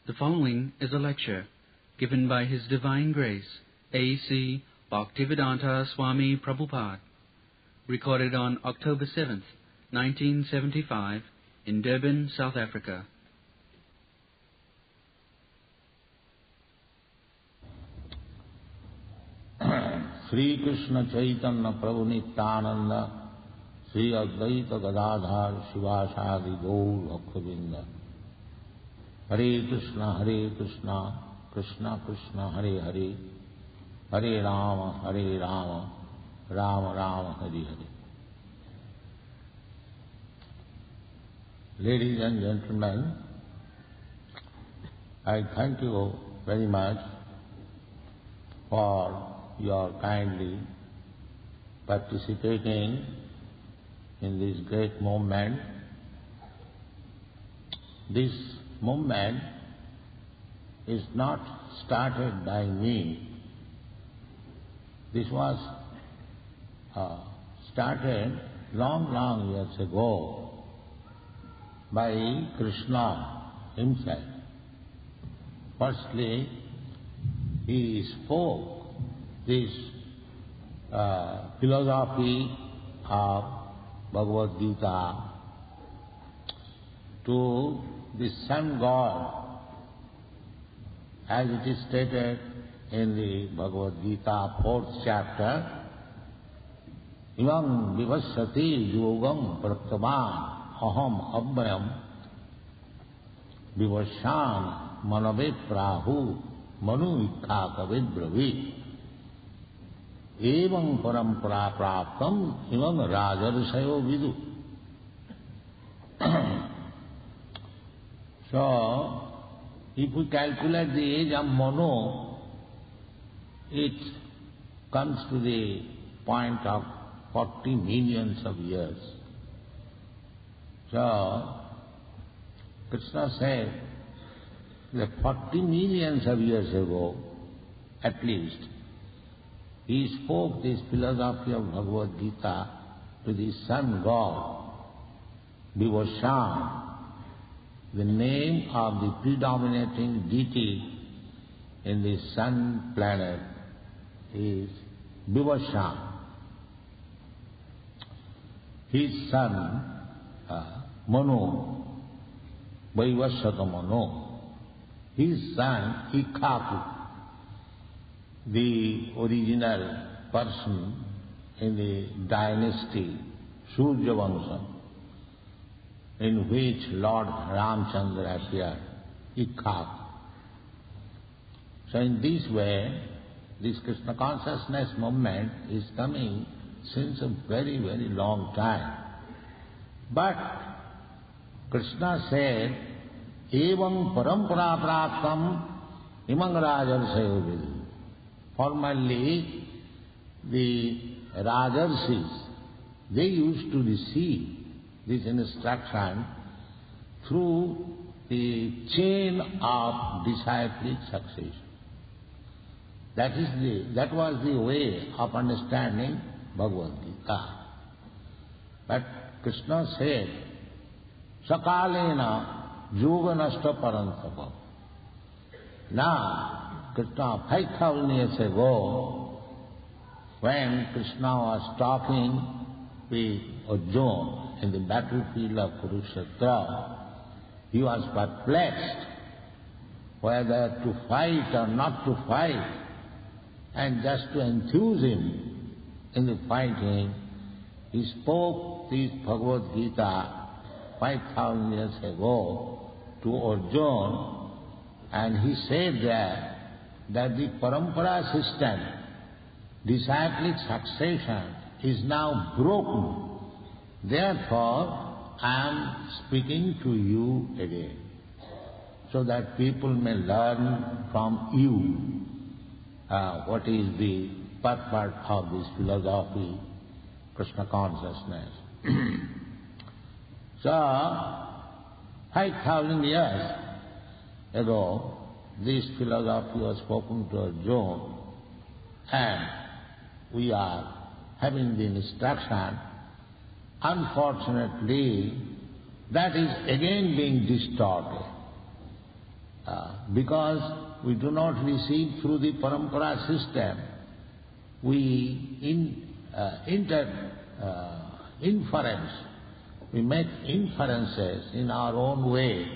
The following is a lecture given by His Divine Grace, A.C. Bhaktivedanta Swami Prabhupada, recorded on October 7th, 1975, in Durban, South Africa. Sri Krishna Chaitanya Prabhu Nityananda Sri Advaita Gadadhar Shivasadi Gaur Bhaktivedanta Hare Krishna Krishna Krishna Hare Hare Hare Rama Rama Rama Hare Hare. Ladies and gentlemen, I thank you very much for your kindly participating in this great movement. This movement is not started by me. This was started long years ago by Krishna himself. Firstly, he spoke this philosophy of Bhagavad Gita to the Sun God, as it is stated in the Bhagavad Gita, 4th chapter. Imam vivassati yogam praktaman aham abhyam vivashan manave prahu manu ikha kavidbravi evam parampara praptam imam rajarsayo vidu. So, if we calculate the age of Manu, it comes to the point of 40 millions of years. So, Krishna said that 40 millions of years ago, at least, he spoke this philosophy of Bhagavad Gita to the Sun God, Vivashan. The name of the predominating deity in the sun planet is Vivashan. His son, Manu, Vaivasvata Manu, his son, Ikhaku, the original person in the dynasty Surya in which Lord Ramchandra appeared, Ikhaku. So in this way, this Krishna consciousness movement is coming since a very long time. But Krishna said, evam parampara praptam imam rajarsayo vidu. Formerly, the Rajarsis, they used to receive this instruction through the chain of disciplic succession. That was the way of understanding Bhagavad Gita. But Krishna said, Sakalena yoganashta parantapa. Now, Krishna, 5,000 years ago, when Krishna was talking with Arjuna in the battlefield of Kurukshetra, he was perplexed whether to fight or not to fight, and just to enthuse him in the fighting, he spoke this Bhagavad Gita 5,000 years ago to Arjuna, and he said that the parampara system, disciplic succession, is now broken. Therefore, I am speaking to you again, so that people may learn from you what is the purport of this philosophy, Krishna consciousness. So, 5,000 years ago, this philosophy was spoken to Arjuna, and we are having the instruction. Unfortunately, that is again being distorted. because we do not receive through the parampara system, we inference. We make inferences in our own way,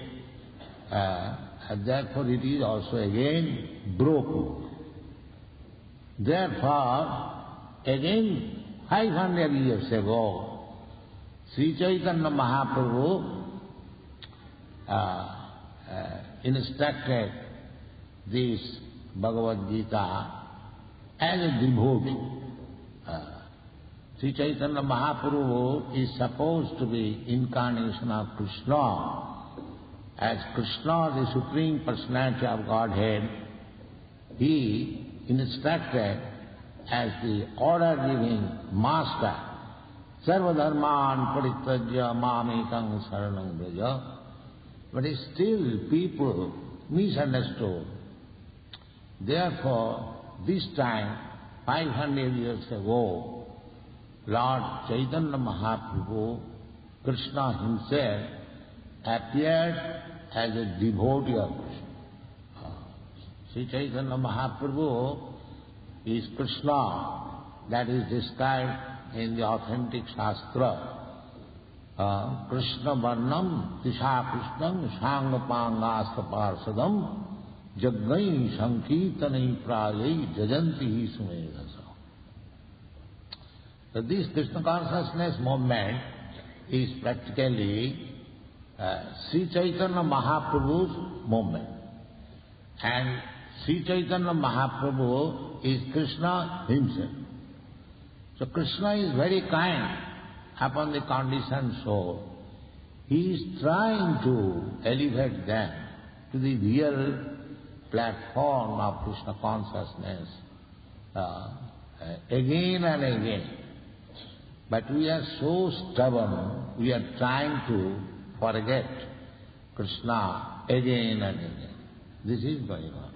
and therefore it is also again broken. Therefore, again 500 years ago, Sri Chaitanya Mahaprabhu instructed this Bhagavad Gita as a devotee. Sri Chaitanya Mahaprabhu is supposed to be incarnation of Krishna. As Krishna, the Supreme Personality of Godhead, he instructed as the order-giving master, Sarva dharman parityajya mamekam saranam vraja. But still people misunderstood. Therefore, this time, 500 years ago, Lord Chaitanya Mahaprabhu, Krishna himself, appeared as a devotee of Krishna. Sri Chaitanya Mahaprabhu is Krishna, that is described in the authentic Shastra. Krishna Varnam Tisha Krishnam Shangapangasta Parsadam Jaggai Sankirtanai Prayai Jajanti Sumedasa. So this Krishna consciousness movement is practically Sri Chaitanya Mahaprabhu's movement. And Sri Chaitanya Mahaprabhu is Krishna himself. So Krishna is very kind upon the conditioned soul. He is trying to elevate them to the real platform of Krishna consciousness again and again. But we are so stubborn, we are trying to forget Krishna again and again. This is going on.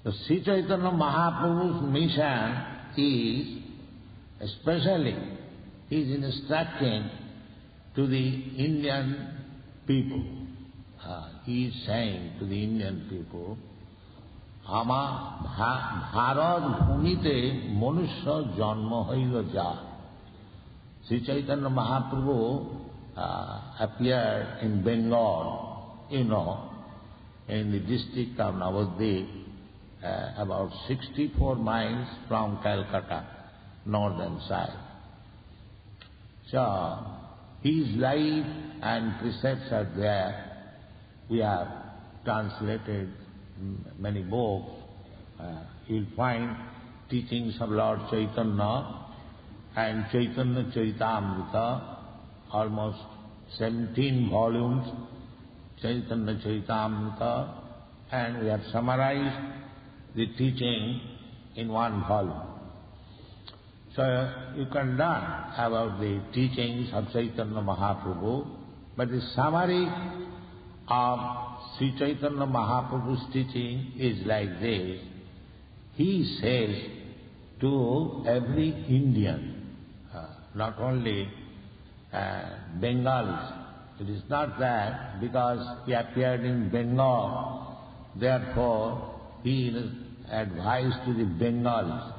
So Sri Chaitanya Mahaprabhu's mission is especially, he is instructing to the Indian people. He is saying to the Indian people, Ama Bharat Bhumite Manusya Janma Haila Ja. Sri Chaitanya Mahaprabhu appeared in Bengal, in the district of Navadvip, about 64 miles from Calcutta, northern side. So, his life and precepts are there. We have translated many books. You'll find teachings of Lord Chaitanya and Chaitanya Charitamrita, almost 17 volumes, Chaitanya Charitamrita, and we have summarized the teaching in one volume. So you can learn about the teachings of Chaitanya Mahaprabhu, but the summary of Sri Chaitanya Mahaprabhu's teaching is like this. He says to every Indian, not only Bengalis. It is not that because he appeared in Bengal, therefore he is advised to the Bengalis.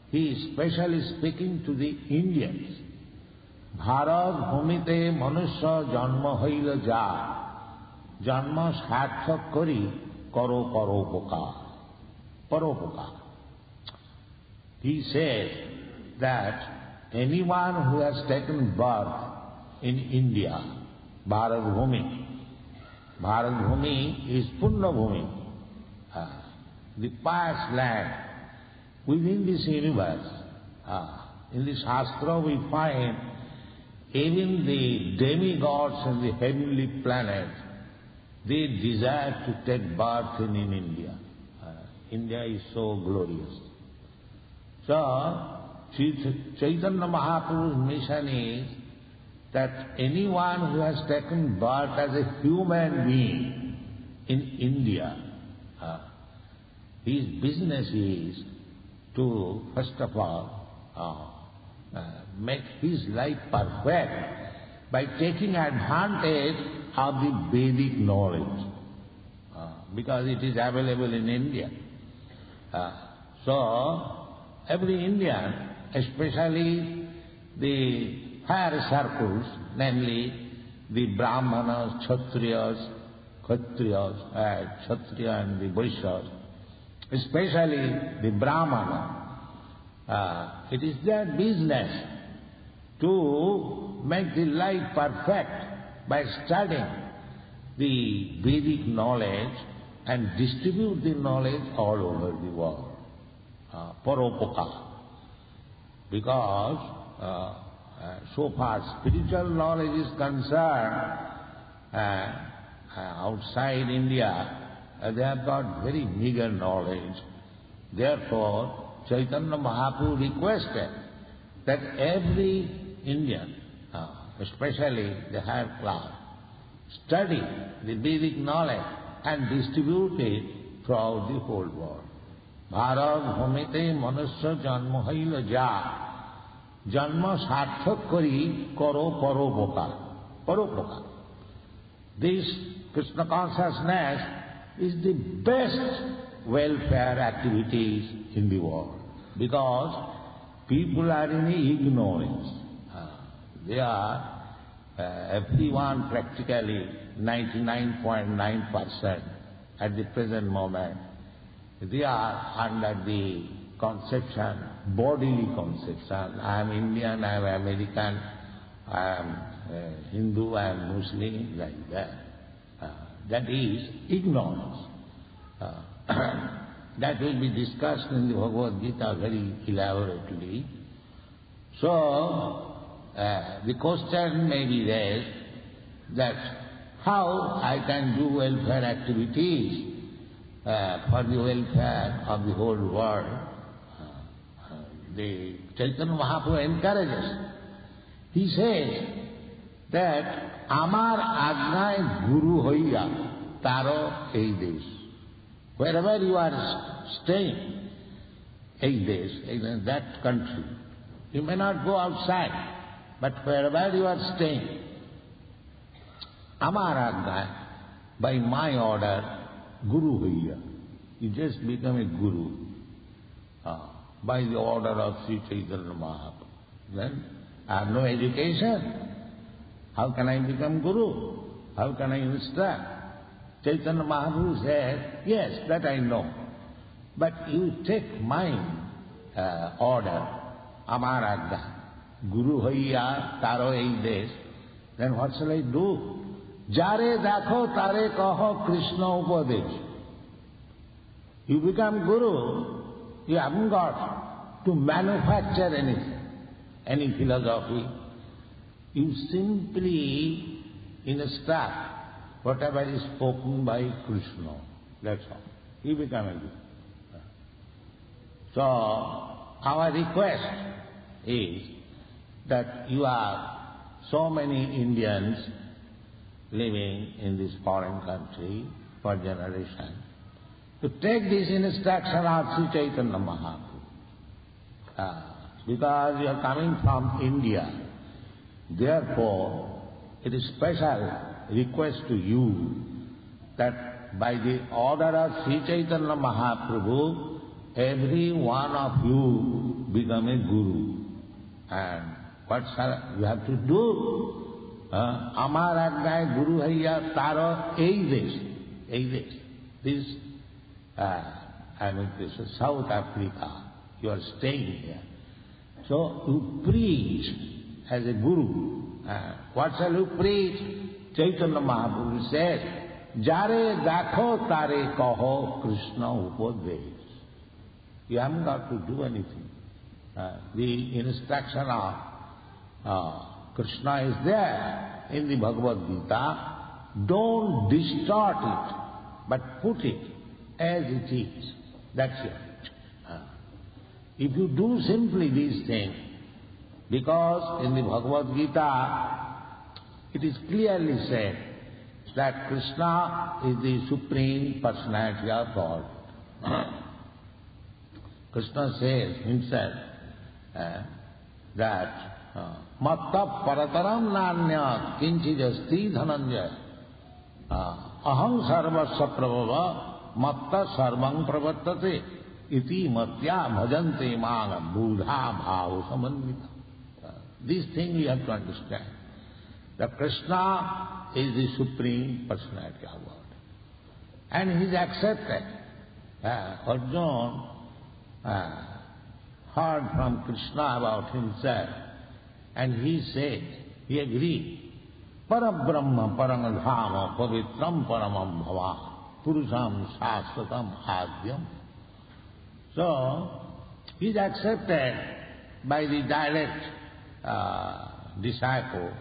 He is specially speaking to the Indians. Bharat bhumite manusya janma haila ja. Janma sarthak kari karo paropokar. Paropokar. He says that anyone who has taken birth in India, Bharat Bhumi is Punna Bhumi, the pious land within this universe. In the Shastra we find even the demigods and the heavenly planets, they desire to take birth in India. India is so glorious. So, Chaitanya Mahaprabhu's mission is that anyone who has taken birth as a human being in India, his business is to, first of all, make his life perfect by taking advantage of the Vedic knowledge. because it is available in India. So, every Indian, especially the higher circles, namely the Brahmanas, Kshatriyas and the Vaishyas, especially the Brahmana, it is their business to make the life perfect by studying the Vedic knowledge and distribute the knowledge all over the world. Paropaka. Because so far spiritual knowledge is concerned, outside India, they have got very meager knowledge. Therefore, Chaitanya Mahaprabhu requested that every Indian, especially the higher class, study the Vedic knowledge and distribute it throughout the whole world. Bharat bhumite manusya janma haila ja, janma sarthak kari karo paropaka. This Krishna consciousness is the best welfare activities in the world, because people are in ignorance. They are, everyone practically, 99.9% at the present moment, they are under the conception, bodily conception. I am Indian, I am American, I am Hindu, I am Muslim, like that. That is ignorance. That will be discussed in the Bhagavad Gita very elaborately. So, the question may be raised that how I can do welfare activities for the welfare of the whole world. The Chaitanya Mahaprabhu encourages. He says that Amar Agnay Guru Hoiya Taro Eidesh. Wherever you are staying, Eidesh, in that country, you may not go outside, but wherever you are staying, Amar Agnay, by my order, Guru Hoiya. You just become a Guru by the order of Sri Chaitanya Mahaprabhu. Then I have no education. How can I become Guru? How can I instruct? Chaitanya Mahaprabhu said, yes, that I know. But you take my order, Amar Agga, Guru Hoiya Taro Eidesh, then what shall I do? Jare dakho tare kaho Krishna upadesh. You become Guru, you haven't got to manufacture anything, any philosophy. You simply instruct whatever is spoken by Krishna. That's all. You become a Guru. So, our request is that you are so many Indians living in this foreign country for generations, to take this instruction of Sri Chaitanya Mahaprabhu. Because you are coming from India, therefore it is special request to you that by the order of Sri Chaitanya Mahaprabhu, every one of you become a Guru. And what shall you have to do? Amar Agnay Guru Haiya Taro Eidesh. This, this is South Africa. You are staying here. So you preach as a Guru. What shall you preach? Chaitanya Mahaprabhu says, Jare dakho tare kaho Krishna upadesh. You haven't got to do anything. The instruction of Krishna is there in the Bhagavad Gita. Don't distort it, but put it as it is. That's it. If you do simply these things, because in the Bhagavad Gita it is clearly said that Krishna is the Supreme Personality of God. Krishna says himself that Matta parataram nanya kinchijasti dhananjaya. aham sarvasya prabhava matta sarvam pravartate iti matya bhajante mana buddha bhava samanvita. This thing you have to understand. That Krishna is the Supreme Personality of God. And he is accepted. Arjuna heard from Krishna about himself, and he said, he agreed, Parabrahma parangadhama pavitram paramam bhava purusham shastratam adyam. So, he is accepted by the direct disciple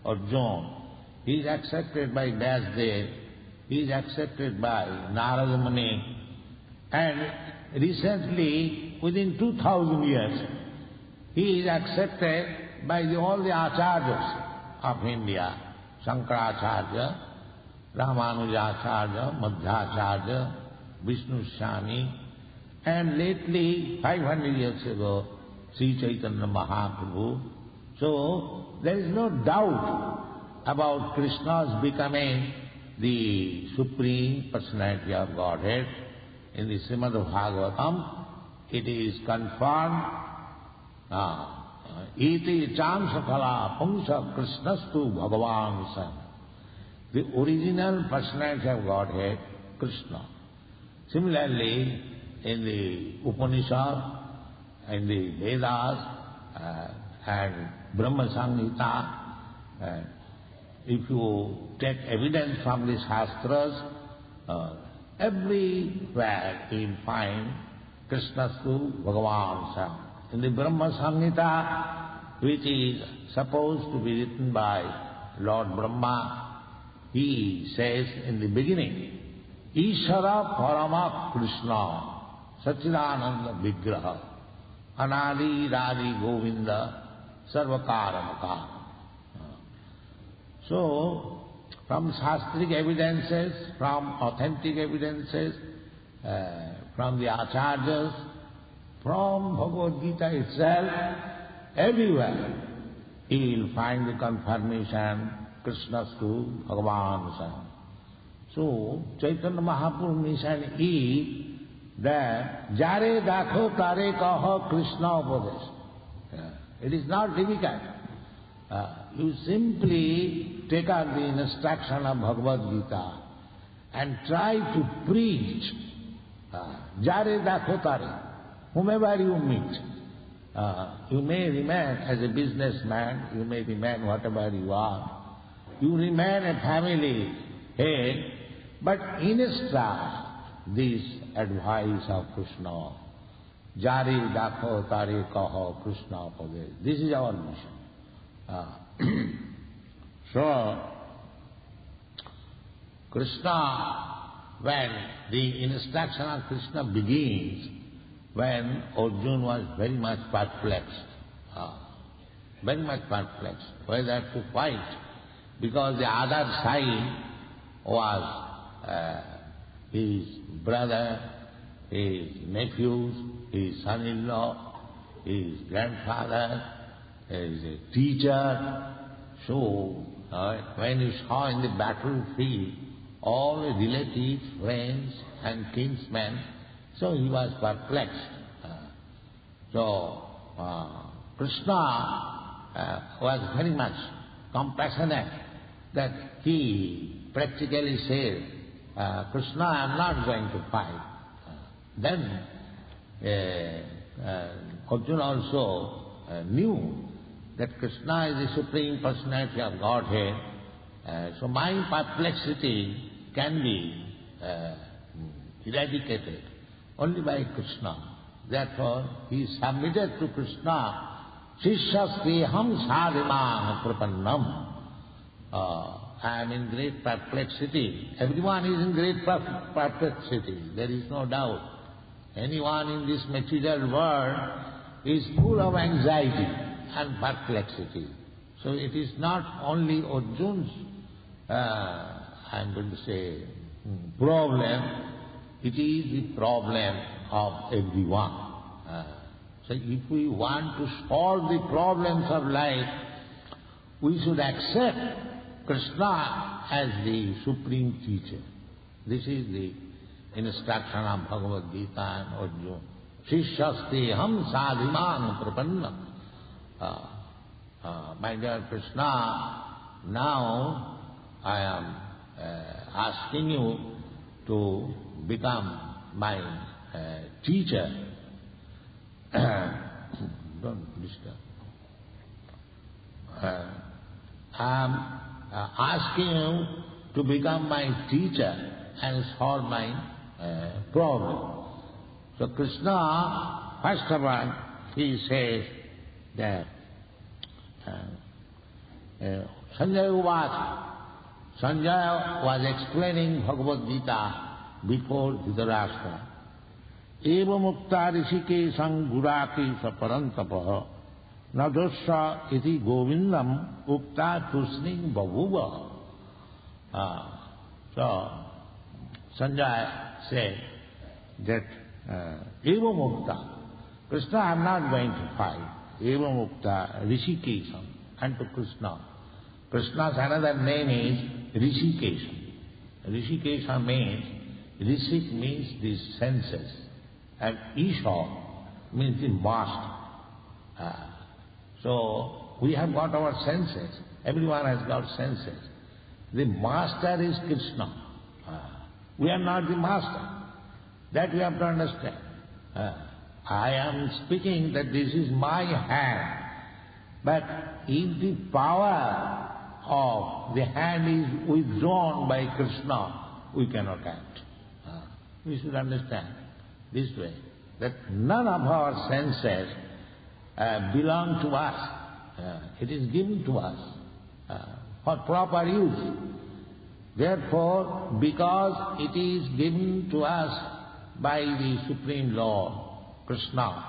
Arjuna. He is accepted by Vyasdev. He is accepted by Narada Muni. And recently, within 2000 years, he is accepted by all the acharyas of India. Shankaracharya, Ramanujacharya, Madhyacharya, Vishnu Swami, and lately, 500 years ago, Sri Chaitanya Mahaprabhu. So, there is no doubt about Krishna's becoming the Supreme Personality of Godhead. In the Srimad Bhagavatam, it is confirmed, iti chamsakala pumsa krishnastu bhagavan san. The original personality of Godhead, Krishna. Similarly, in the Upanishad, in the Vedas, and Brahma Samhita, if you take evidence from the Shastras, everywhere you will find Krishnastu Bhagavan Sam. In the Brahma Samhita, which is supposed to be written by Lord Brahma, he says in the beginning, Ishara Parama Krishna Sachidananda Vigraha Anadi Radi Govinda Sarvakaramaka. So, from Shastric evidences, from authentic evidences, from the Acharyas, from Bhagavad Gita itself, everywhere you will find the confirmation Krishnastu Bhagavan Sam. So, Chaitanya Mahaprabhu's mission is that Jare Dakho Tare Kaho Krishna Upadesh. It is not difficult. You simply take out the instruction of Bhagavad Gita and try to preach. Jare Dakho Tare. Whomever you meet. You may remain as a businessman, you may remain whatever you are. You remain a family head, but instruct this advice of Krishna. Jari dakho tare kaho Krishna pade. This is our mission. So, Krishna, when the instruction of Krishna begins, when Arjuna was very much perplexed, whether to fight, because the other side was his brother, his nephews, his son-in-law, his grandfather, his teacher. So, when he saw in the battlefield all relatives, friends and kinsmen, so he was perplexed. Krishna was very much compassionate that he practically said, Krishna, I am not going to fight. Then Arjuna also knew that Krishna is the Supreme Personality of Godhead, so my perplexity can be eradicated only by Krishna. Therefore, he submitted to Krishna, Shishyaskeham sadhimam prapannam. I am in great perplexity. Everyone is in great perplexity, there is no doubt. Anyone in this material world is full of anxiety and perplexity. So it is not only Arjuna's, I am going to say, problem, it is the problem of everyone. So if we want to solve the problems of life, we should accept Krishna as the supreme teacher. This is the instruction of Bhagavad Gita and Arjuna. Shishyasti ham sadhiman prapanna. My dear Krishna, now I am asking you to become my teacher. Don't disturb. I am asking you to become my teacher and solve my problem. So Krishna, first of all, he says that Sanjaya was explaining Bhagavad Gita before Dhritarashtra. Eva mukta rishikesam guraki saparantapaha nadosha iti govindam ukta tusning babuva. So Sanjaya said that Eva mukta, Krishna, I am not going to fight. Eva mukta rishikesam. And to Krishna. Krishna's another name is Rishikesha. Rishikesha means, Rishik means the senses. And Isha means the master. So, we have got our senses. Everyone has got senses. The master is Krishna. We are not the master. That we have to understand. I am speaking that this is my hand. But if the power of the hand is withdrawn by Krishna, we cannot act. We should understand this way, that none of our senses belong to us. It is given to us for proper use. Therefore, because it is given to us by the Supreme Lord, Krishna,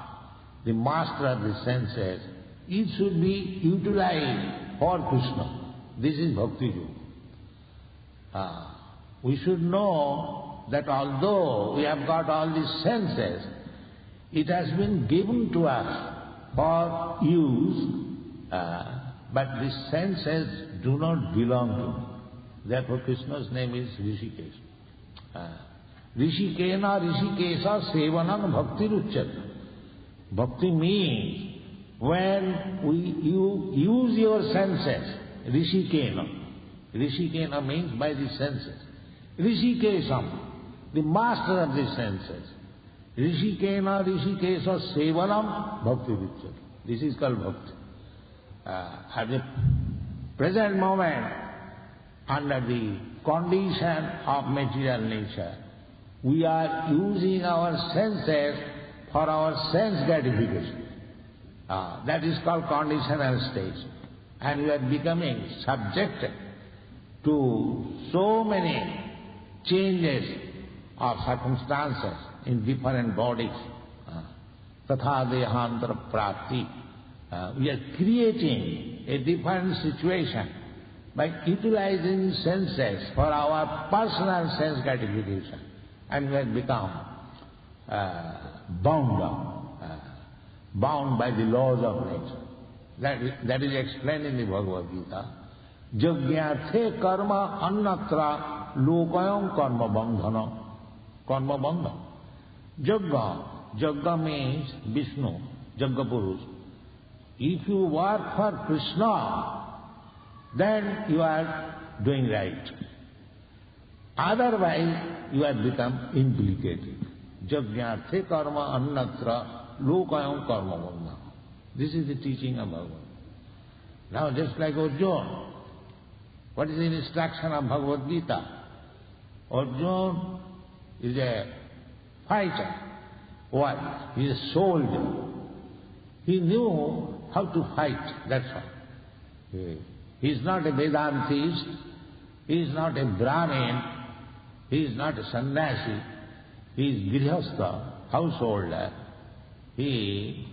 the master of the senses, it should be utilized for Krishna. This is Bhakti Yoga. We should know that although we have got all these senses, it has been given to us for use, but these senses do not belong to me. Therefore Krishna's name is Rishikesh. Rishikena Rishikesha Sevanam Bhakti Ruchyate. Bhakti means when you use your senses, Rishikena. Rishikena means by the senses. Rishikesam, the master of the senses. Rishikena Rishikesha Sevanam Bhakti Ruchyate. This is called Bhakti. At the present moment, under the condition of material nature, we are using our senses for our sense gratification. That is called conditional state. And we are becoming subjected to so many changes of circumstances in different bodies. Tatha dehantara prapti. We are creating a different situation by utilizing senses for our personal sense gratification. And we have become bound by the laws of nature. That is explained in the Bhagavad Gita. Jagyathe karma annatra lokayam karma bandhana. Karma bandhana. Jagga means Vishnu, Jagga Purush. If you work for Krishna, then you are doing right. Otherwise, you have become implicated. Jagyathe karma annatra lokayam karma bandhana. This is the teaching of Bhagavad. Now just like Arjuna, what is the instruction of Bhagavad Gita? Arjuna is a fighter. Why? He is a soldier. He knew how to fight, that's all. He is not a Vedantist, he is not a Brahmin, he is not a sannyasi, he is Grihastha, householder. He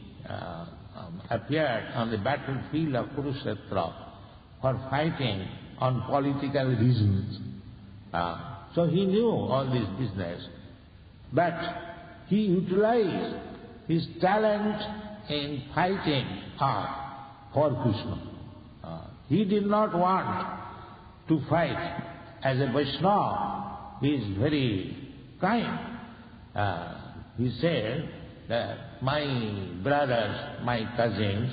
appeared on the battlefield of Kurukshetra for fighting on political reasons. So he knew all this business, but he utilized his talent in fighting for Krishna. He did not want to fight. As a Vaishnava, he is very kind. He said that my brothers, my cousins,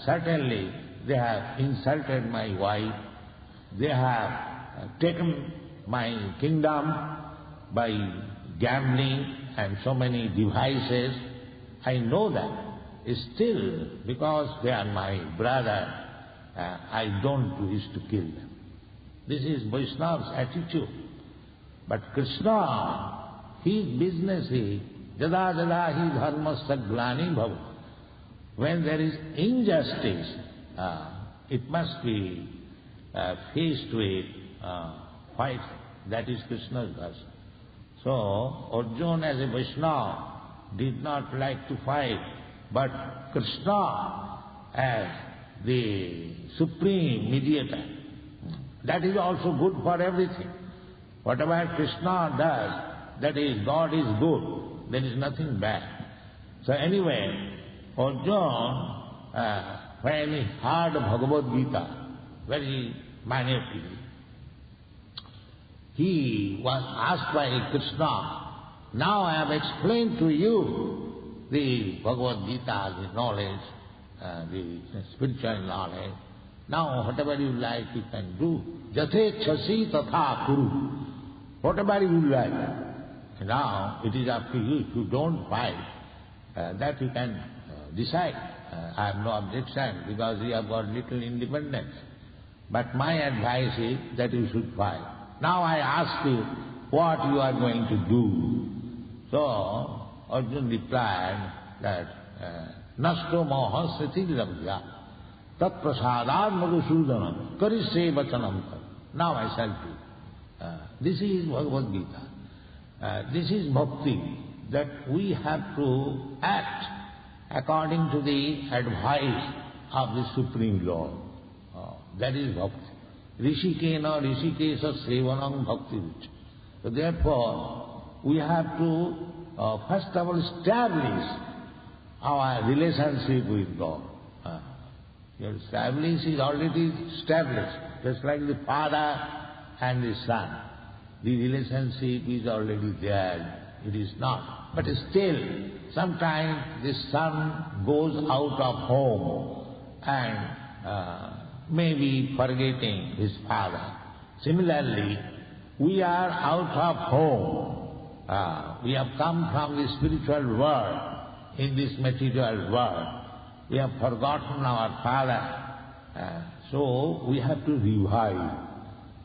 certainly they have insulted my wife, they have taken my kingdom by gambling and so many devices. I know that. Still, because they are my brother, I don't wish to kill them. This is Vaishnava's attitude. But Krishna, his business is jada jada hi dharmasya glani bhava. When there is injustice, it must be faced with fight. That is Krishna's verse. So Arjuna as a Vaishnava did not like to fight, but Krishna as the supreme mediator, that is also good for everything. Whatever Krishna does, that is, God is good. There is nothing bad. So anyway, Arjuna, when he heard Bhagavad Gita, very minutely, he was asked by Krishna, now I have explained to you the Bhagavad Gita, the knowledge, the spiritual knowledge. Now whatever you like you can do. Jate chasi tatha kuru. Whatever you like. Now it is up to you. If you don't fight, that you can decide. I have no objection because you have got little independence. But my advice is that you should fight. Now I ask you what you are going to do. So Arjuna replied that Nasto moha sati rabhya tat prasadad madhusudanam karishe vachanam. Now I shall do. This is Bhagavad Gita. This is bhakti, that we have to act according to the advice of the Supreme Lord. That is bhakti. Rishikena rishikesa sevanam bhakti. So therefore, we have to first of all establish our relationship with God. Your establish is already established, just like the father and the son. The relationship is already there. It is not. But still, sometimes the son goes out of home and maybe forgetting his father. Similarly, we are out of home. We have come from the spiritual world in this material world. We have forgotten our father. So we have to revive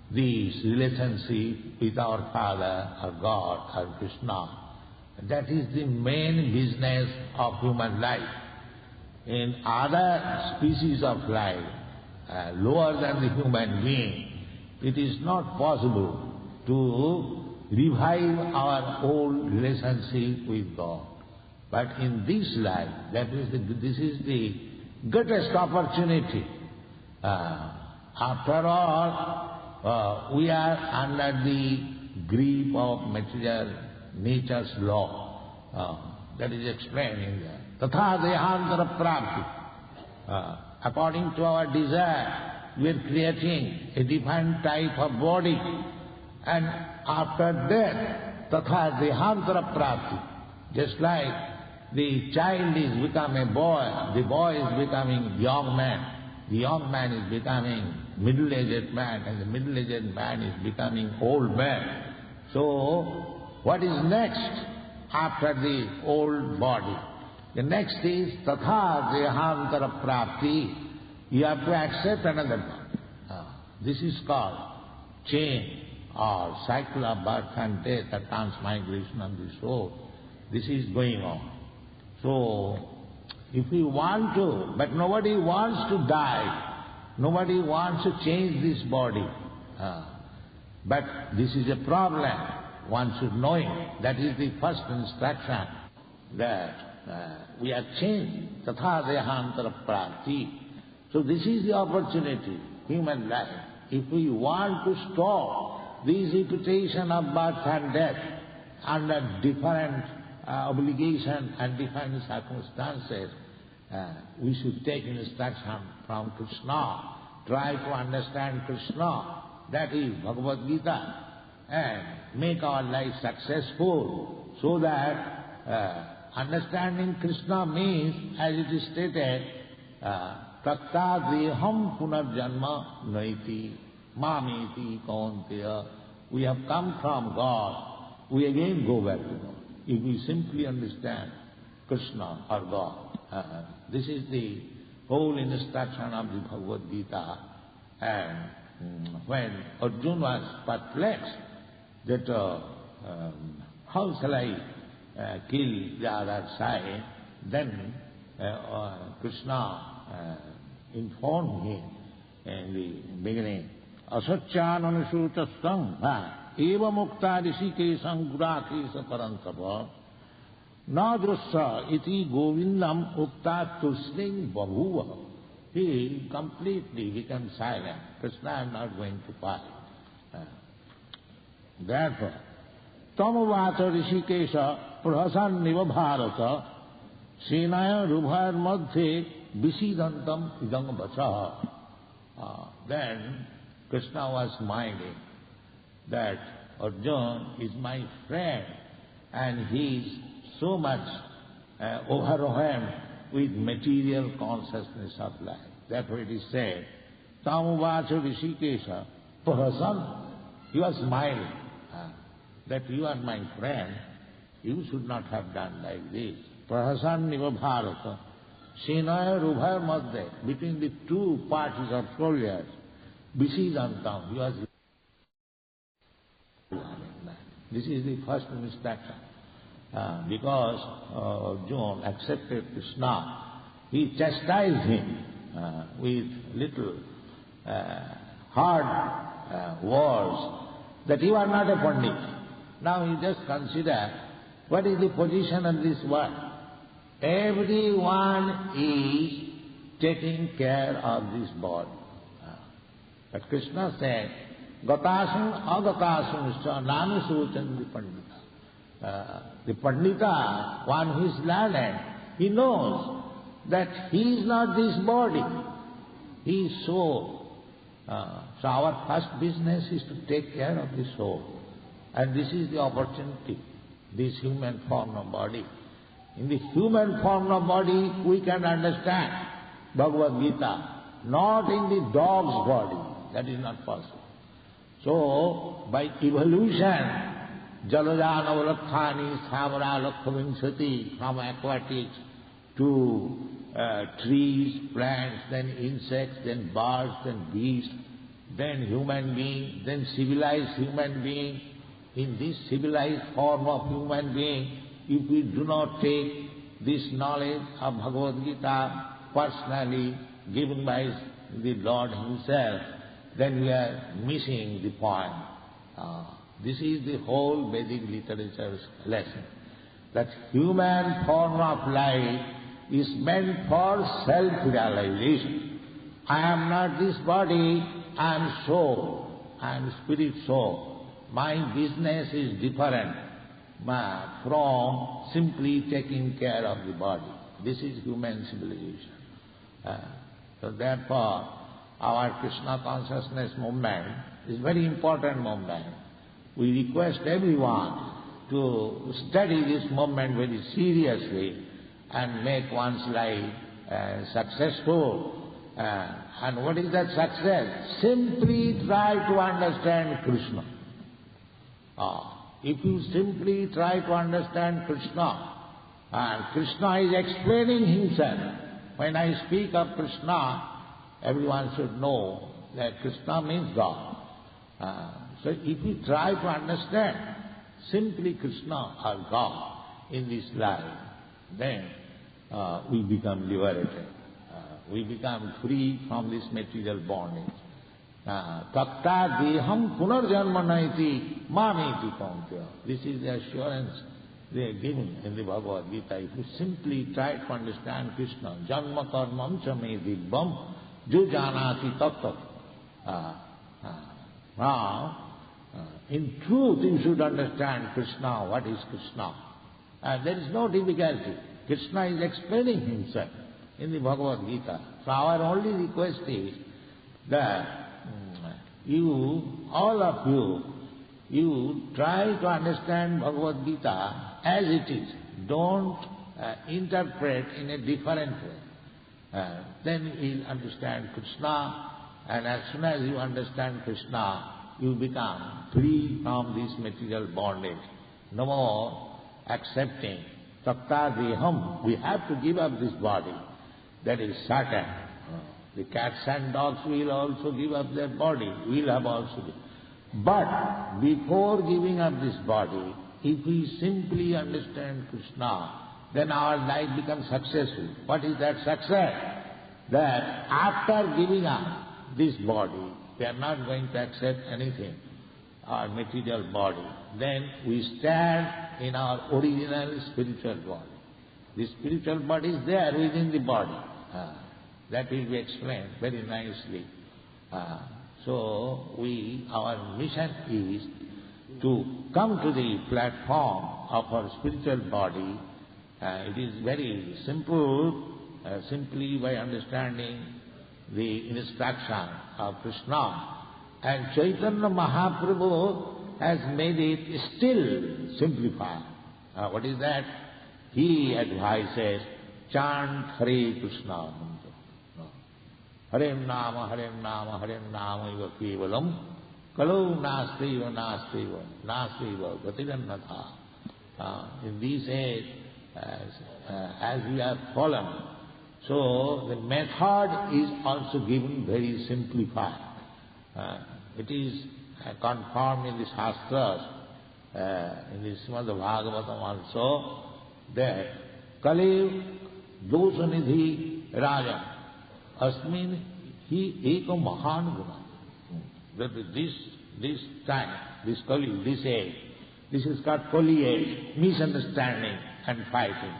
this relationship with our father, or God, or Krishna. That is the main business of human life. In other species of life, lower than the human being, it is not possible to revive our old relationship with God. But in this life, this is the greatest opportunity. After all, we are under the grip of material nature's law. That is explained in there. Tatha dehantara prapti. According to our desire, we are creating a different type of body. And after death, tatha dehantara prapti. Just like the child is becoming a boy, the boy is becoming young man, the young man is becoming middle-aged man, and the middle-aged man is becoming old man. So, what is next after the old body? The next is tatha dehantara prapti. You have to accept another body. This is called chain or cycle of birth and death, the transmigration of the soul. This is going on. So, if we want to, but nobody wants to die, nobody wants to change this body. But this is a problem. One should know it. That is the first instruction, that we are changed. Tatha dehantara prapti. So this is the opportunity, human life. If we want to stop this repetition of birth and death under different obligation and different circumstances, we should take instruction from Krishna try to understand Krishna, that is Bhagavad Gita, and make our life successful, so that understanding Krishna means, as it is stated, Takta deham punarjanma naiti mamiti kaunteya. We have come from God, we again go back to God. If we simply understand Krishna or God, this is the whole instruction of the Bhagavad Gita. And when Arjuna was perplexed that how shall I kill the other side, then Krishna informed him in the beginning, Asacchānanuṣūta saṅ eva mukta rishikeshaṃ gurakesha parantapa nadrusya iti govindam ukta tusning babhuva. He completely became silent. Krishna, I am not going to fight. Therefore, tamuvāca rishikesha prahasan niva bharata senaya rubhayar madhye visidantam idam vacha. Then Krishna was smiling that Arjuna is my friend and he is so much overwhelmed with material consciousness of life. Therefore it is said, Tamuvacha Rishikesha Prahasan. He was smiling that you are my friend, you should not have done like this. Prahasan Niva Bharata Senaya Rubhaya Madhya, between the two parties of soldiers, Visidantam, he was. This is the first instruction. Because Arjuna accepted Krishna, he chastised him with little hard words that you are not a Pandit. Now you just consider what is the position of this world. Everyone is taking care of this body. But Krishna said, Gatasam agatasam nami suchandi Pandita. The Pandita, one who is learned, he knows that he is not this body, he is soul. So our first business is to take care of the soul. And this is the opportunity, this human form of body. In the human form of body, we can understand Bhagavad Gita, not in the dog's body. That is not possible. So, by evolution, Jalajana Valakhani, Samara Lakhavinsati, from aquatics to trees, plants, then insects, then birds, then beasts, then human being, then civilized human being. In this civilized form of human being, if we do not take this knowledge of Bhagavad Gita personally given by the Lord Himself, then we are missing the point. This is the whole Vedic literature's lesson, that human form of life is meant for self-realization. I am not this body, I am soul, I am spirit soul. My business is different from simply taking care of the body. This is human civilization. So therefore, our Krishna consciousness movement is a very important movement. We request everyone to study this movement very seriously and make one's life successful. And what is that success? Simply try to understand Krishna. If you simply try to understand Krishna, and Krishna is explaining Himself. When I speak of Krishna, everyone should know that Krishna means God. So if we try to understand simply Krishna or God in this life, then we become liberated. We become free from this material bondage. Takta deham punarjanma naiti mamiti kaunteya. This is the assurance they are giving in the Bhagavad Gita. If you simply try to understand Krishna, janma karmam cha me dibbam jo janati tat. Now, in truth you should understand Krishna, what is Krishna. There is no difficulty. Krishna is explaining Himself in the Bhagavad Gita. So our only request is, that all of you try to understand Bhagavad Gita as it is. Don't interpret in a different way. Then you'll understand Krishna, and as soon as you understand Krishna, you become free from this material bondage. No more accepting takta deham. We have to give up this body. That is certain. The cats and dogs will also give up their body. We'll have also given. But before giving up this body, if we simply understand Krishna, then our life becomes successful. What is that success? That after giving up this body, we are not going to accept anything, our material body. Then we stand in our original spiritual body. The spiritual body is there within the body. That will be explained very nicely. So our mission is to come to the platform of our spiritual body. It is very simple, simply by understanding the instruction of Krishna. And Chaitanya Mahaprabhu has made it still simplified. What is that? He advises, chant Hare Krishna mantra. Harem Nama, Harem Nama, Harem Nama iva kevalam, kalau nasteva, nasteva, nasteva, Bhaktivedanta. In this age, as we have fallen, so the method is also given very simplified. It is confirmed in the Shastras, in the Srimad Bhagavatam also, that Kale Dosanidhi Raja Asmin Hi Eka Mahan Guna. That this time, this Kali, this age, this is called Kali age, misunderstanding and fighting.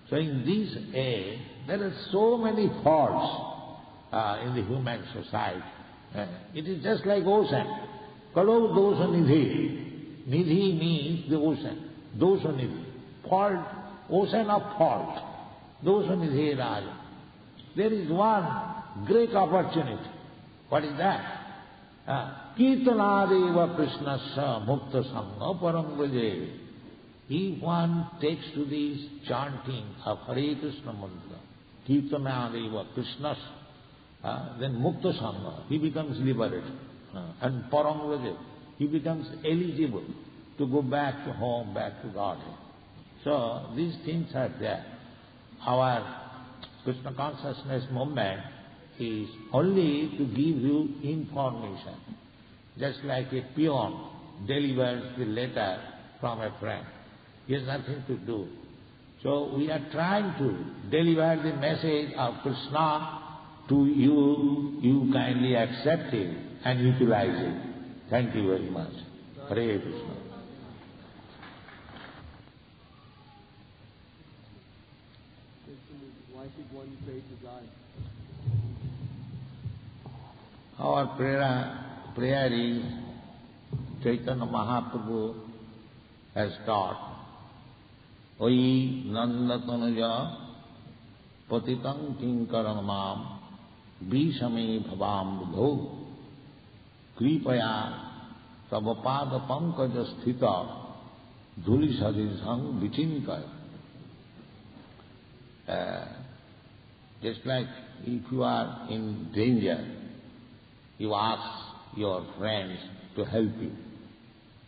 So in this age, there are so many faults in the human society. It is just like ocean. Kalo dosa nidhi. Nidhi means the ocean. Dosa nidhi. Fault, ocean of fault. Dosa nidhi raja. There is one great opportunity. What is that? Kirtanadeva Krishnasya mukta sangha param vraje. If one takes to this chanting of Hare Krishna mantra, Kirtanadeva Krishnasya, then mukta sangha, he becomes liberated. And param vraje, he becomes eligible to go back to home, back to Godhead. So these things are there. Our Krishna consciousness movement is only to give you information. Just like a peon delivers the letter from a friend. He has nothing to do. So we are trying to deliver the message of Krishna to you. You kindly accept it and utilize it. Thank you very much. Hare Krishna. Why should one pray to God? Our prayer is, Chaitanya Mahaprabhu has taught, Oi Nandatanuja Patitang Kinkaranamam Bhishame Bhavam Budho Kripaya Tavapada Pankaja Sthita Dhuli Sadhisang Vichinkaya. Just like if you are in danger, you ask your friends to help you.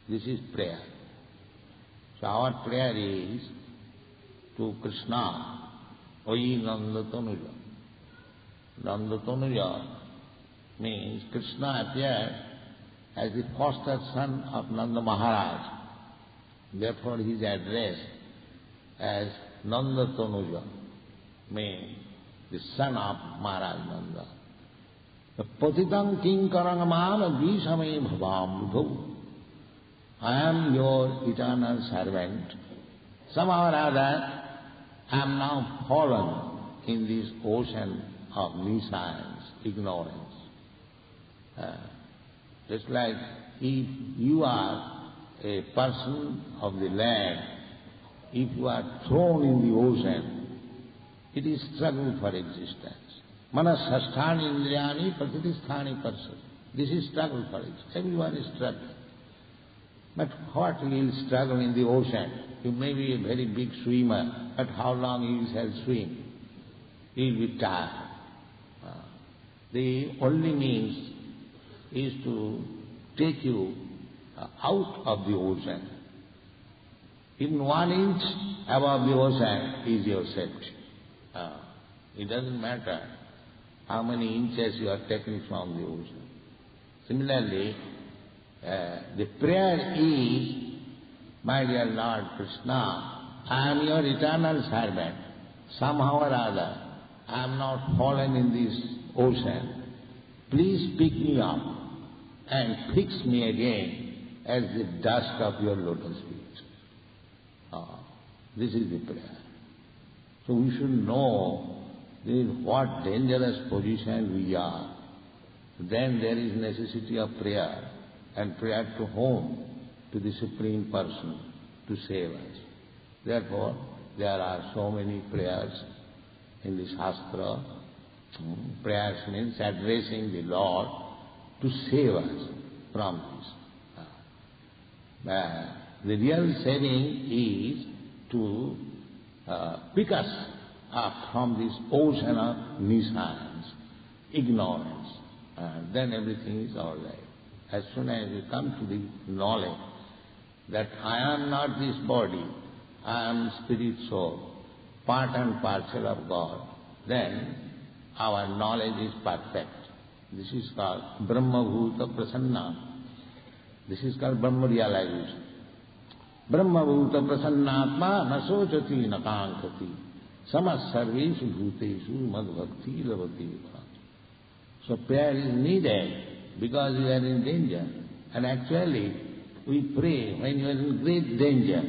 This is prayer. So our prayer is to Krishna, Oi Nandatanuja. Nandatanuja means Krishna appeared as the foster son of Nanda Maharaj. Therefore he is addressed as Nandatanuja, means the son of Maharaj Nanda. The Patitang Kinkaranamam Bhishame Bhavam Budho. I am your eternal servant. Somehow or other, I am now fallen in this ocean of nescience, ignorance. Just like if you are a person of the land, if you are thrown in the ocean, it is struggle for existence. Manas sasthani indriyani pratisthani parsad. This is struggle for it. Everyone is struggling. But what you will struggle in the ocean? You may be a very big swimmer, but how long you shall swim? You will be tired. The only means is to take you out of the ocean. Even 1 inch above the ocean is your safety. It doesn't matter how many inches you are taken from the ocean. Similarly, the prayer is, my dear Lord Krishna, I am your eternal servant. Somehow or other, I am not fallen in this ocean. Please pick me up and fix me again as the dust of your lotus feet. This is the prayer. So we should know in what dangerous position we are. Then there is necessity of prayer, and prayer to whom? To the Supreme Person to save us. Therefore, there are so many prayers in the Shastra. Prayers means addressing the Lord to save us from this. The real saving is to pick us up from this ocean of nescience, ignorance. Then everything is all right. As soon as we come to the knowledge that I am not this body, I am spirit soul, part and parcel of God, then our knowledge is perfect. This is called Brahma Bhuta Prasanna. This is called Brahma realization. Brahma Bhuta Prasannatma na sochati na kankati samas sarveshu bhuteshu mad bhakti lavati. So prayer is needed because we are in danger. And actually, we pray when you are in great danger.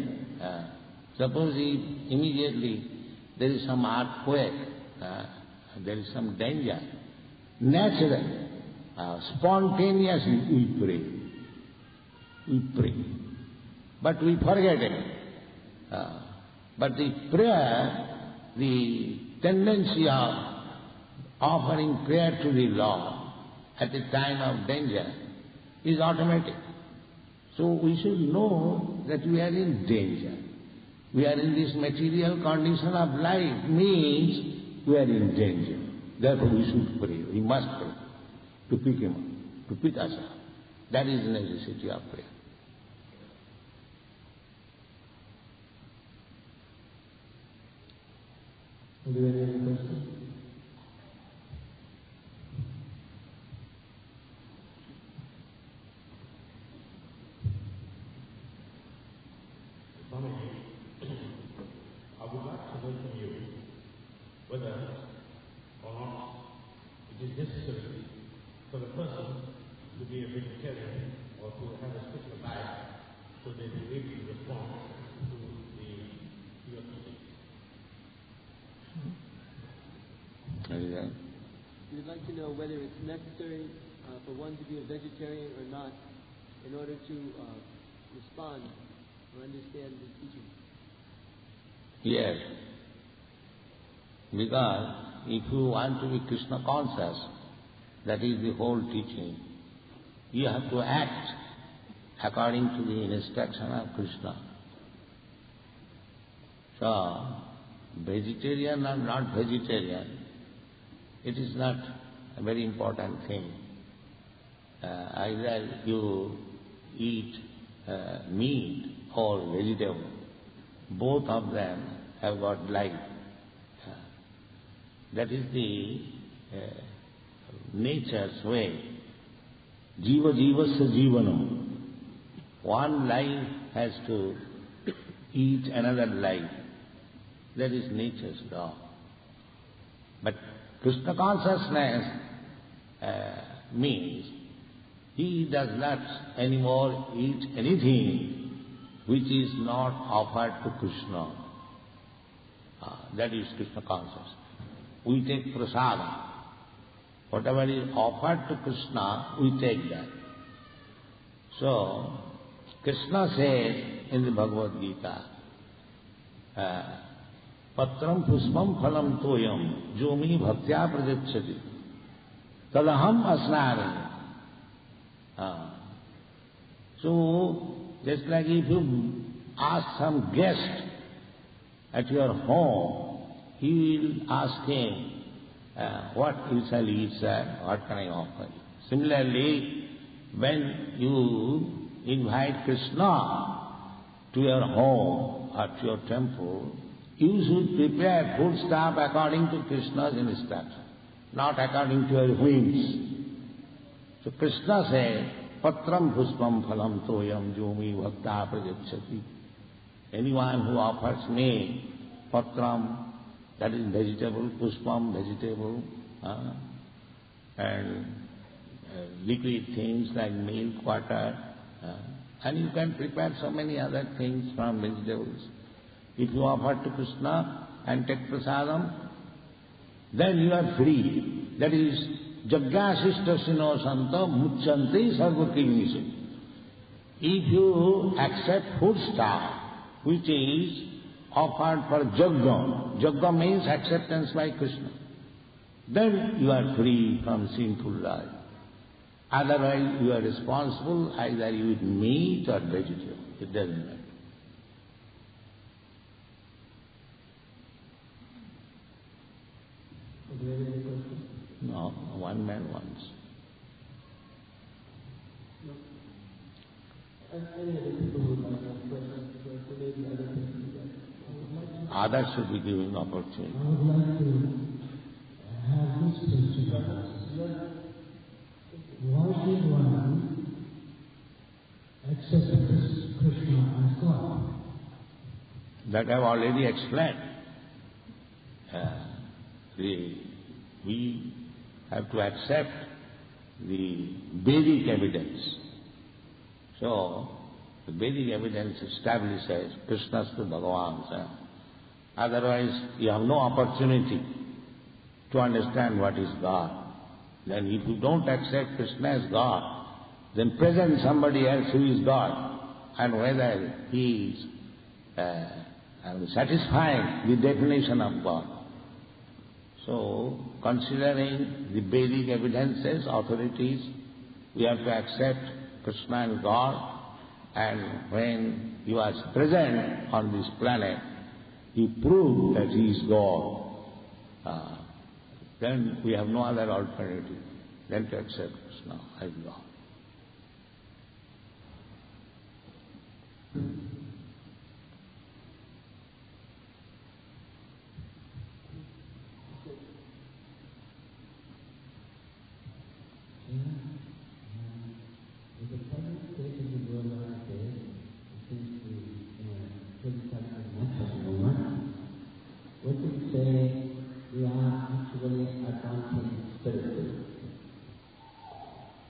Suppose immediately there is some earthquake, there is some danger. Naturally, spontaneously we pray. We pray. But we forget it. But the prayer, the tendency of offering prayer to the Lord at the time of danger is automatic. So we should know that we are in danger. We are in this material condition of life, means we are in danger. Therefore we should pray. We must pray to pick him up, to pick us up. That is the necessity of prayer. Are there any other questions? Swami, I would like to know from you whether or not it is necessary for the person to be a vegetarian or to have a special diet so they will be able to respond to your teaching. We'd like to know whether it's necessary for one to be a vegetarian or not in order to respond or understand the teaching. Yes. Because if you want to be Krishna conscious, that is the whole teaching, you have to act according to the instruction of Krishna. So, vegetarian or not vegetarian, it is not a very important thing. Either you eat meat or vegetable, both of them have got life. That is the nature's way. Jiva jivasya jivanam. One life has to eat another life. That is nature's law. But Krishna consciousness means he does not anymore eat anything which is not offered to Krishna. That is Krishna consciousness. We take prasada. Whatever is offered to Krishna, we take that. So, Krishna says in the Bhagavad Gita, Patram puspam phalam toyam jomi bhaktya prajachati tadaham asnaraya. So, just like if you ask some guest at your home, he will ask him, what you shall eat, sir? What can I offer you? Similarly, when you invite Krishna to your home or to your temple, you should prepare food stuff according to Krishna's instruction, not according to your whims. So Krishna said, Patram puspam phalam toyam jomi bhakta prajachati. Anyone who offers me patram, that is vegetable, puspam, vegetable, and liquid things like milk, water, and you can prepare so many other things from vegetables. If you offer to Krishna and take prasadam, then you are free. That is, jagyasishtasino santo muchanti sarvakimisu. If you accept food stuff which is offered for jagga, jagga means acceptance by Krishna, then you are free from sinful life. Otherwise you are responsible, either you eat meat or vegetable. It doesn't matter. No, one man once. No. Any other people would like to ask questions, so maybe other people. Others should be given opportunity. I would like to have this question. Why should one accept Krishna as God? That I have already explained. We have to accept the Vedic evidence. So, the Vedic evidence establishes Krishna's to Bhagavan. Otherwise, you have no opportunity to understand what is God. Then if you don't accept Krishna as God, then present somebody else who is God, and whether he is satisfying the definition of God. So, considering the Vedic evidences, authorities, we have to accept Krishna and God, and when he was present on this planet, he proved that he is God. Then we have no other alternative than to accept Krishna as God.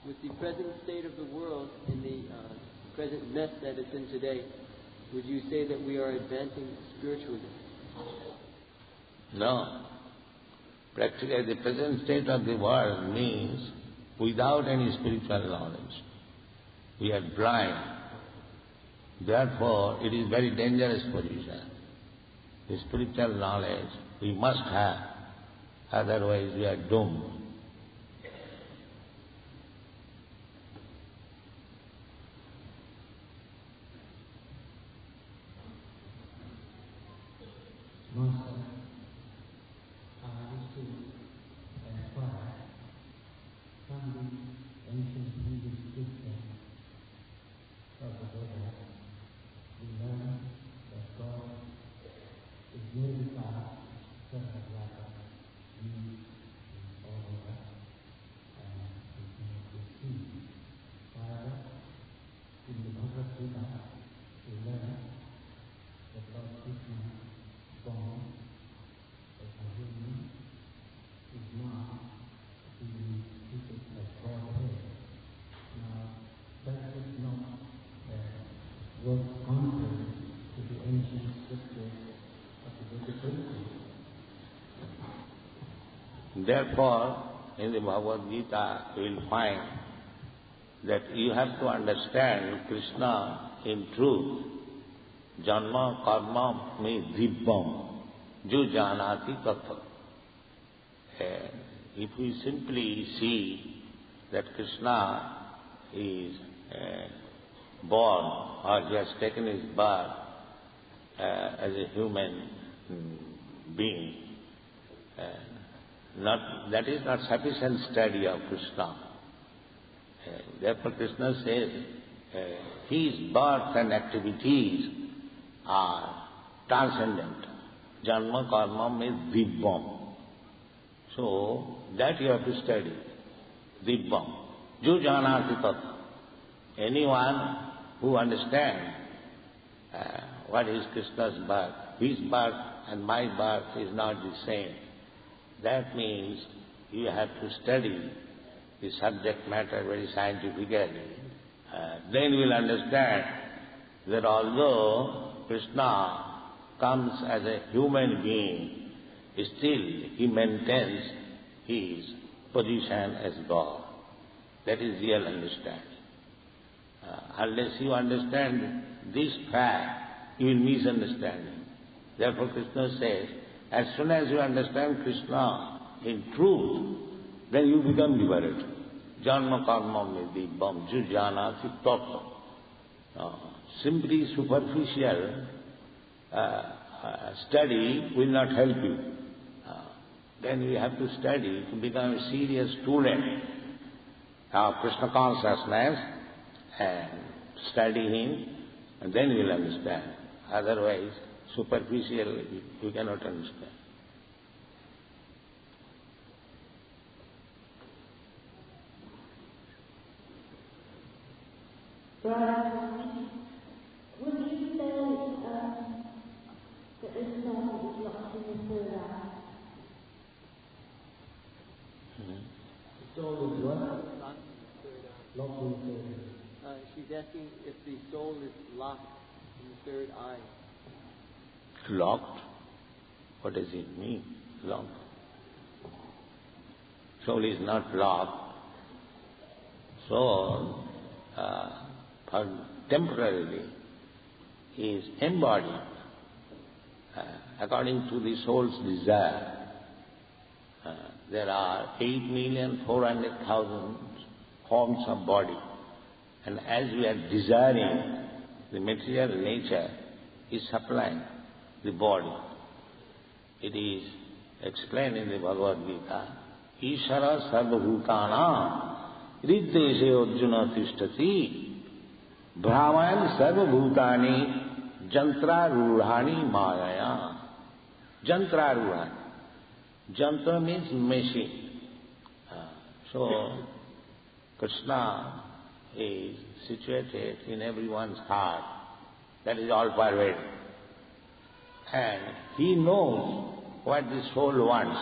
With the present state of the world in the present mess that it's in today, would you say that we are advancing spiritually? No. Practically, the present state of the world means without any spiritual knowledge. We are blind. Therefore, it is very dangerous position. The spiritual knowledge we must have, otherwise we are doomed. Master, I wish to inquire from the ancient Hindu scripture of the Buddha. We learn that God is unified, Sarvabhyata, means all of us, and we cannot see. However, in the Bhagavad Gita, we learn that Lord Krishna born as a human is not being treated as Godhead. Now, that is not work contrary to the ancient scriptures of the Vedic tradition. Therefore, in the Bhagavad Gita, you will find that you have to understand Krishna in truth. Janma karma me dibbam. jo janati tattva. If we simply see that Krishna is born or he has taken his birth as a human being, that is not sufficient study of Krishna. Therefore Krishna says his birth and activities are transcendent. Janma karma means dibbam. So that you have to study. Dibbam. Jo janati tat. Anyone who understands what is Krishna's birth, his birth and my birth is not the same. That means you have to study the subject matter very scientifically. Then you will understand that although Krishna comes as a human being, still he maintains his position as God. That is real understanding. Unless you understand this fact, you will misunderstand him. Therefore Krishna says, as soon as you understand Krishna in truth, then you become liberated. Janma karma me dibbam jujanati tattva. Simply superficial study will not help you. Then you have to study to become a serious student of Krishna consciousness and study him, and then you will understand. Otherwise, superficial, you cannot understand. Would you say that this man is locked in the third eye? The soul is what? Locked in the third eye. She's asking if the soul is locked in the third eye. Locked? What does it mean, locked? Soul is not locked. Soul, temporarily, is embodied according to the soul's desire. There are 8,400,000 forms of body, and as we are desiring, the material nature is supplying the body. It is explained in the Bhagavad Gita, Ishara sarvabhutana riddeshe arjuna tishtati brahman sarvabhutani jantraruhani mayaya. Jantraruhani. Jantra means machine. So Krishna is situated in everyone's heart. That is all pervading. And he knows what the soul wants.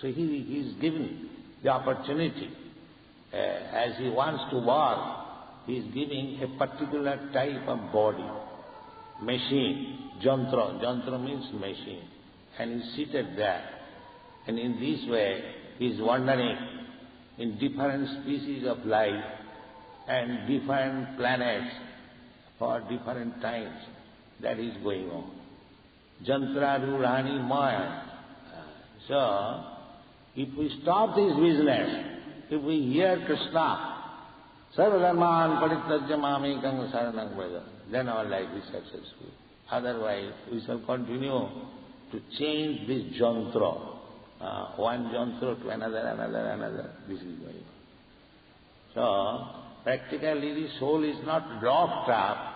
So he is given the opportunity. As he wants to walk, he is giving a particular type of body. Machine, jantra. Jantra means machine. And he is seated there. And in this way, he is wandering in different species of life and different planets for different times. That is going on. Jantra Rurani Maya. So, if we stop this business, if we hear Krishna, Sarvadharman Parityajya Mamekam Saranam Braja, then our life is successful. Otherwise, we shall continue to change this jantra, one jantra to another. This is going on. So, practically the soul is not locked up,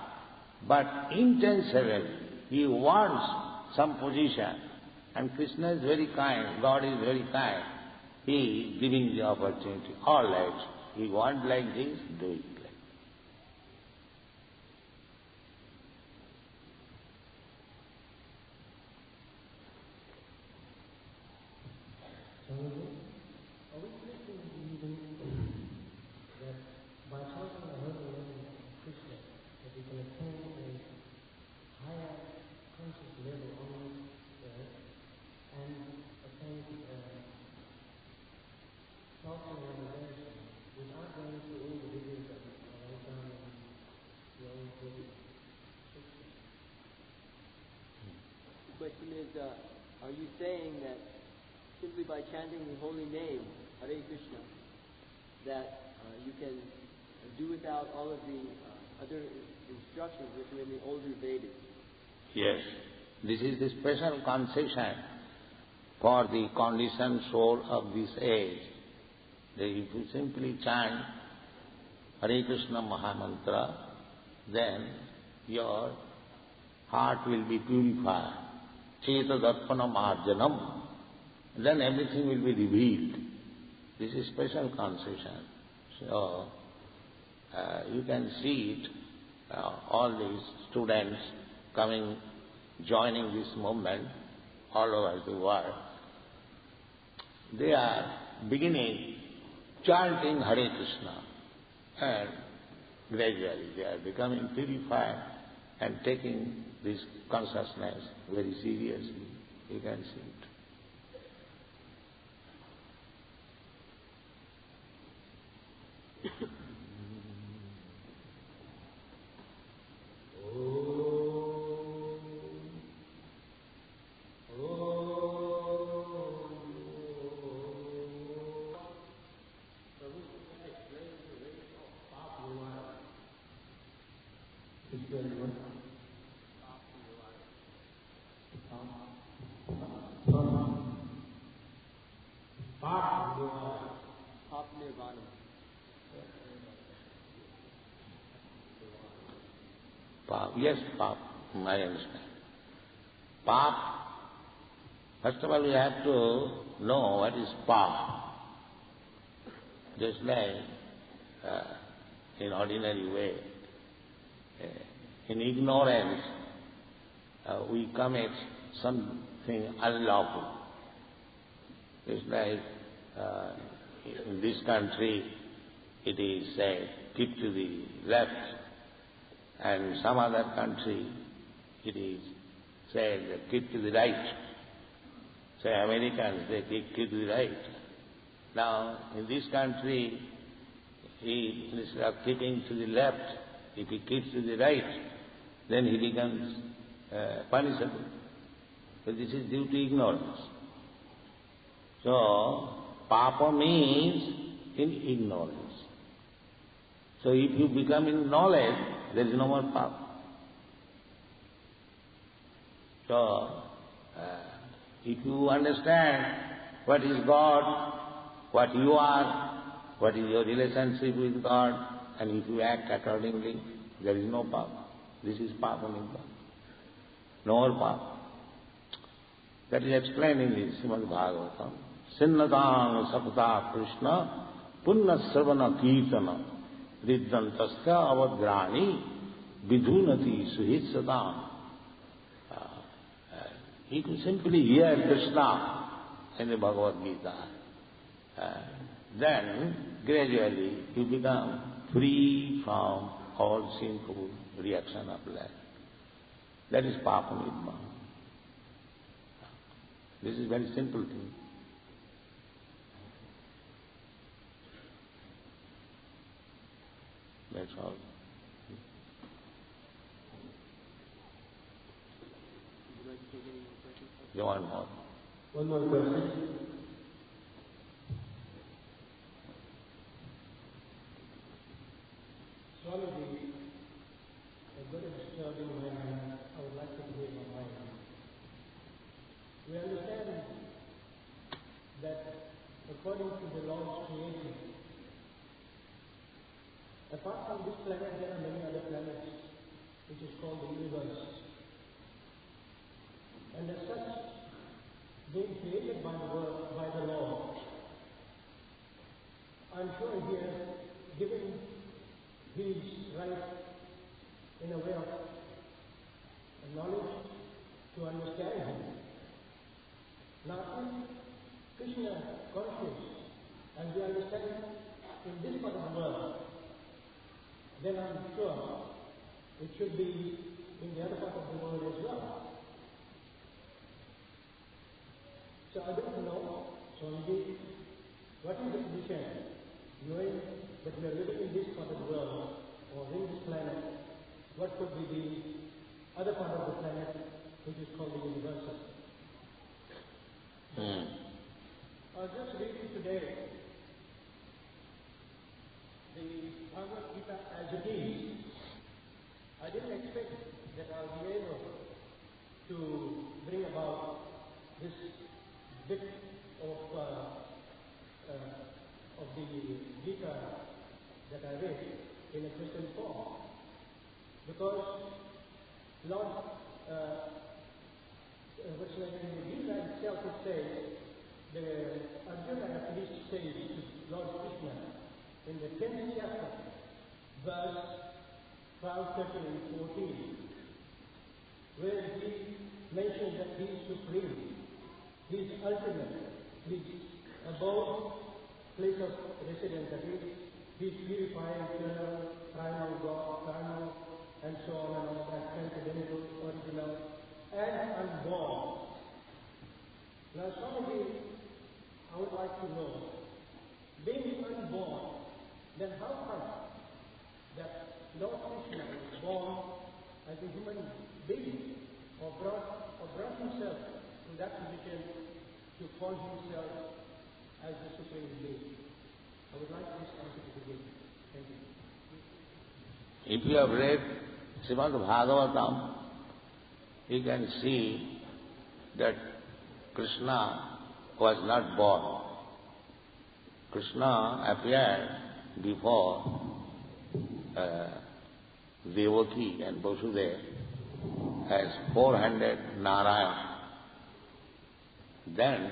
but intentionally he wants some position. And Krishna is very kind, God is very kind. He is giving the opportunity. All right, you want like this, do it. Are we Christians believing that by choosing the holy name of Krishna, that we can attain a higher conscious level on this earth and attain self-realization without going through all the rigors of the question is, are you saying that simply by chanting the holy name, Hare Krishna, that you can do without all of the other instructions which were in the older Vedas? Yes. This is the special concession for the conditioned soul of this age. That if you simply chant Hare Krishna Mahamantra, then your heart will be purified. Cheta Darpana Marjanam. Then everything will be revealed. This is special concession. So, you can see it, all these students coming, joining this movement all over the world. They are beginning chanting Hare Krishna, and gradually they are becoming purified and taking this consciousness very seriously. You can see it. Yes, Pap, I understand. Pap, first of all we have to know what is Pap. Just like in ordinary way, in ignorance we commit something unlawful. Just like in this country it is said, keep to the left, and some other country it is said that keep to the right. Say Americans, they keep to the right. Now in this country, he, instead of keeping to the left, if he keeps to the right, then he becomes punishable. So this is due to ignorance. So papa means in ignorance. So if you become in knowledge, there is no more papa. So if you understand what is God, what you are, what is your relationship with God, and if you act accordingly, there is no papa. This is papa nimba. No more papa. That is explained in the Srimad Bhagavatam. Sinnatang sapata Krishna punna sarvana kirtana riddhantasya avadrani vidhunati suhitsatam. He could simply hear Krishna in the Bhagavad Gita. Then gradually you become free from all sinful reaction of life. That is Papa Nirma. This is very simple thing. That's all. Would you like to take any more questions? You want more? One more question. Swami, a good disturbing when I would like to clear my mind. We understand that according to the law of creation, apart from this planet, there are many other planets, which is called the universe. And as such, being created by the Lord, I'm sure he has given his right in a way of knowledge to understand him. Now, if Krishna conscious, and we understand in this part of the world, then I'm sure it should be in the other part of the world as well. So I don't know, Swamiji, what is the position, knowing that we are living in this part of the world, or in this planet, what could be the other part of the planet which is called the universal. I was just reading today the Bhagavad Gita as it is. I didn't expect that I'll be able to bring about this bit of the Gita that I read in a Christian form. Because Lord, in the Gita itself it says, the Arjuna at least says to Lord Krishna in the 10th chapter, verse 12, 13 and 14, where he mentions that he is supreme, he is ultimate, he is above place of residence, that is, he is purifying, eternal, primal God, primal, and so on and all that, transcendental, original, and unborn. Now, Swami, I would like to know, being unborn, then how come that Lord Krishna was born as a human being, or brought himself to that position to call himself as the Supreme Being? I would like this answer to begin. Thank you. If you have read Srimad Bhagavatam, you can see that Krishna was not born. Krishna appeared before Devaki and Vasudeva as four-handed Narayana. Then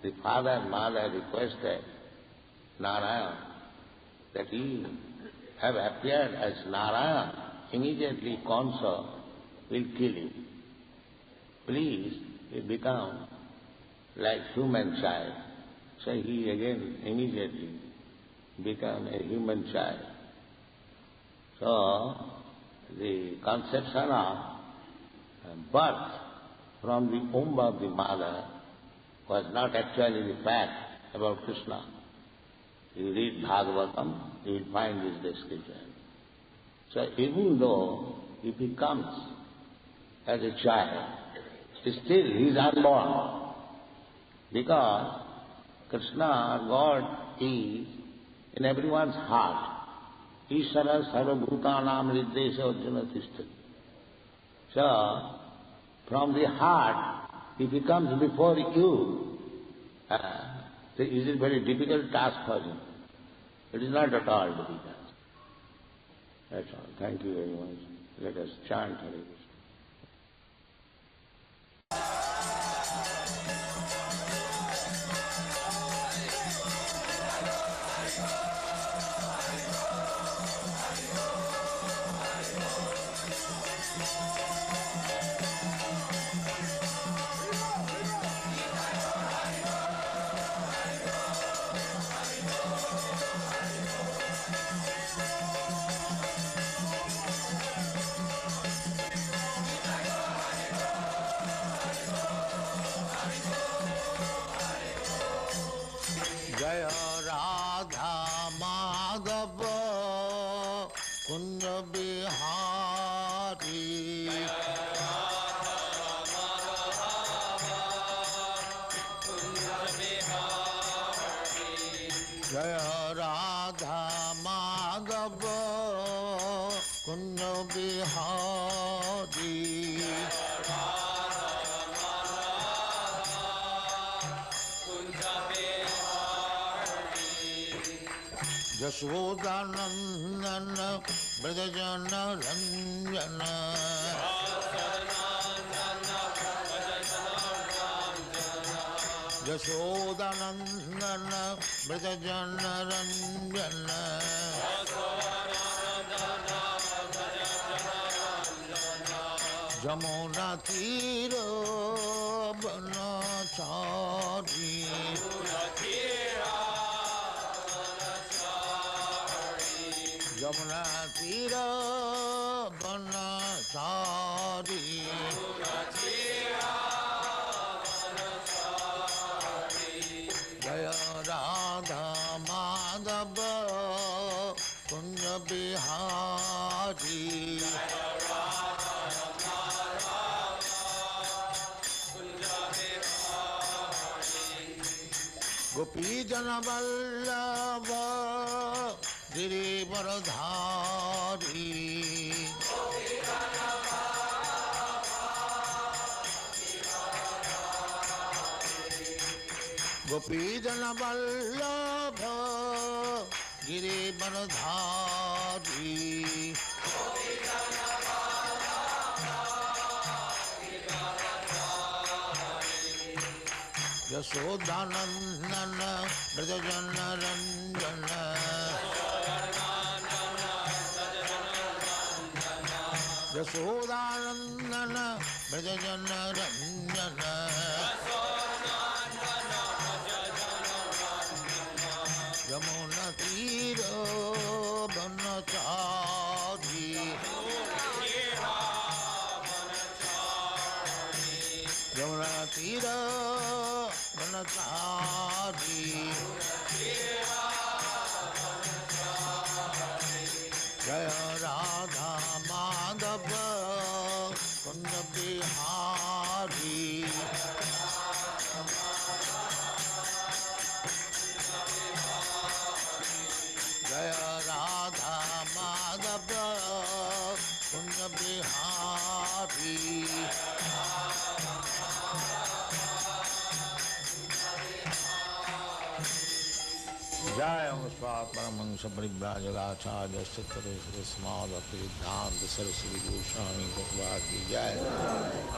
the father and mother requested Narayana that he have appeared as Narayana. Immediately Kansa will kill him. Please, he become like human child. So he again immediately become a human child. So the conception of birth from the womb of the mother was not actually the fact about Krishna. You read Bhagavatam, you will find this description. So even though if he comes as a child, still he is unborn. Because Krishna, God, is in everyone's heart. Ishara sarvabhutanam riddesha arjuna tishtati. So, from the heart, if he comes before you, is it a very difficult task for him? It is not at all difficult. That's all. Thank you very much. Let us chant Hare Krishna. Jashodanandana Brajajana Ranjana Jashodanandana Brajajana Ranjana Jamuna Tira Banachari Jamuna Tira Banachari Jaya Radha Madhava Kunja Bihari गोपी जन वल्लभ गिरिवरधारी गोपी जन वल्लभ गिरिवरधारी यशोदानंदन ब्रजजन रंजन यशोदानंदन ब्रजजन रंजन यमुना तीर बनचारी यमुना तीर बनचारी जय राधा माधव कुंज बिहारी जय राधा माधव कुंज बिहारी जय परमहंस परिव्राजकाचार्य स्मादप्रिधांत सरस्वती गोस्वामी भगवान की जय।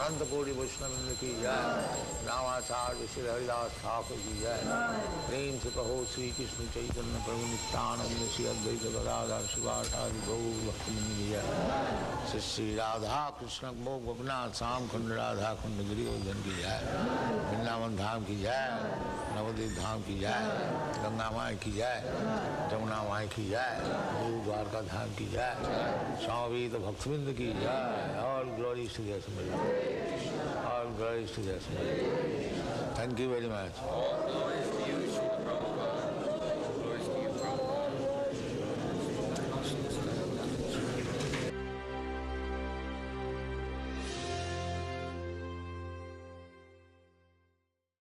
अनंत कोटि वैष्णव की जय। रामाचार्य श्री हरिदास ठाकुर की जय। प्रेम से कहो श्री कृष्ण चैतन्य प्रभु नित्यानंद श्री अद्वैत गदाधर शिवाचार्य गौर भक्तमंड की जय। श्री श्री राधा कृष्ण गोपनाथ श्याम कुंड राधा कुंड गिरिवर्धन की जय। वृंदावन धाम की जय। नवद्वीप धाम की जय। गंगा माई की जय। जमुना माई की जय। गुरु द्वारका धाम की जय। स्वामी भक्तविंद की जय। ऑल ग्लोरीज टू देयर समर्थ। ऑल ग्लोरीज टू देयर समर्थ। Thank you very much.